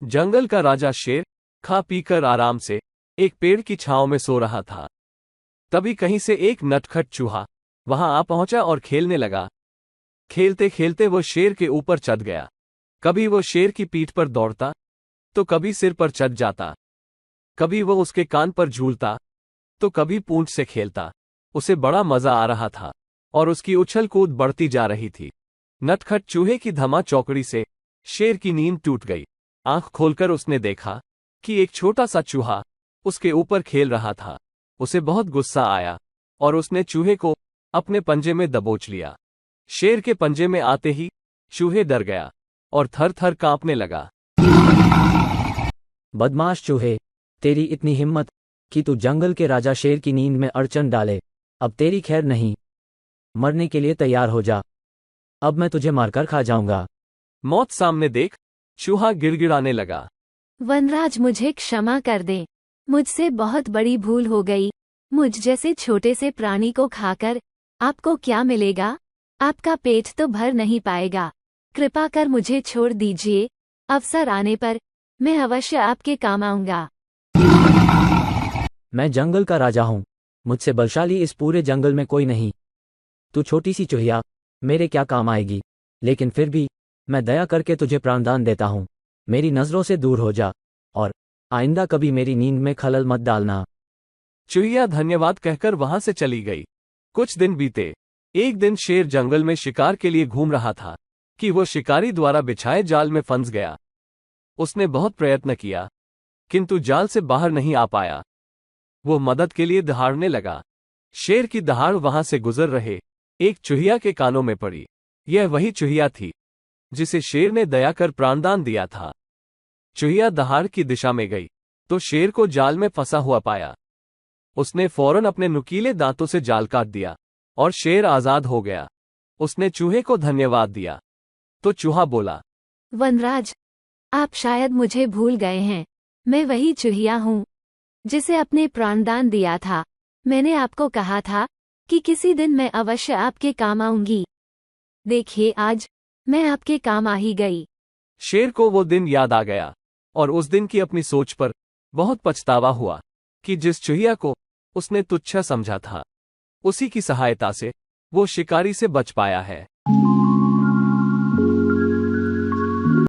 जंगल का राजा शेर खा पीकर आराम से एक पेड़ की छांव में सो रहा था। तभी कहीं से एक नटखट चूहा वहां आ पहुंचा और खेलने लगा। खेलते खेलते वो शेर के ऊपर चढ़ गया। कभी वो शेर की पीठ पर दौड़ता, तो कभी सिर पर चढ़ जाता। कभी वो उसके कान पर झूलता, तो कभी पूंछ से खेलता। उसे बड़ा मजा आ रहा था और उसकी उछल कूद बढ़ती जा रही थी। नटखट चूहे की धमा चौकड़ी से शेर की नींद टूट गई। आंख खोलकर उसने देखा कि एक छोटा सा चूहा उसके ऊपर खेल रहा था। उसे बहुत गुस्सा आया और उसने चूहे को अपने पंजे में दबोच लिया। शेर के पंजे में आते ही चूहे डर गया और थर थर कांपने लगा। बदमाश चूहे, तेरी इतनी हिम्मत कि तू जंगल के राजा शेर की नींद में अड़चन डाले। अब तेरी खैर नहीं, मरने के लिए तैयार हो जा। अब मैं तुझे मारकर खा जाऊंगा। मौत सामने देख चूहा गिड़गिड़ाने लगा। वनराज, मुझे क्षमा कर दे। मुझसे बहुत बड़ी भूल हो गई। मुझ जैसे छोटे से प्राणी को खाकर आपको क्या मिलेगा? आपका पेट तो भर नहीं पाएगा। कृपा कर मुझे छोड़ दीजिए। अवसर आने पर मैं अवश्य आपके काम आऊंगा। मैं जंगल का राजा हूँ। मुझसे बलशाली इस पूरे जंगल में कोई नहीं। तू छोटी सी चूहिया मेरे क्या काम आएगी? लेकिन फिर भी मैं दया करके तुझे प्राणदान देता हूँ। मेरी नजरों से दूर हो जा और आइंदा कभी मेरी नींद में खलल मत डालना। चूहिया धन्यवाद कहकर वहां से चली गई। कुछ दिन बीते। एक दिन शेर जंगल में शिकार के लिए घूम रहा था कि वो शिकारी द्वारा बिछाए जाल में फंस गया। उसने बहुत प्रयत्न किया किंतु जाल से बाहर नहीं आ पाया। वो मदद के लिए दहाड़ने लगा। शेर की दहाड़ वहां से गुजर रहे एक चूहिया के कानों में पड़ी। यह वही चूहिया थी जिसे शेर ने दया कर प्राणदान दिया था। चूहिया दहाड़ की दिशा में गई तो शेर को जाल में फंसा हुआ पाया। उसने फौरन अपने नुकीले दांतों से जाल काट दिया और शेर आजाद हो गया। उसने चूहे को धन्यवाद दिया तो चूहा बोला, वनराज, आप शायद मुझे भूल गए हैं। मैं वही चूहिया हूँ जिसे अपने प्राणदान दिया था। मैंने आपको कहा था कि किसी दिन मैं अवश्य आपके काम आऊंगी। देखिए, आज मैं आपके काम आ ही गई। शेर को वो दिन याद आ गया और उस दिन की अपनी सोच पर बहुत पछतावा हुआ कि जिस चूहिया को उसने तुच्छ समझा था, उसी की सहायता से वो शिकारी से बच पाया है।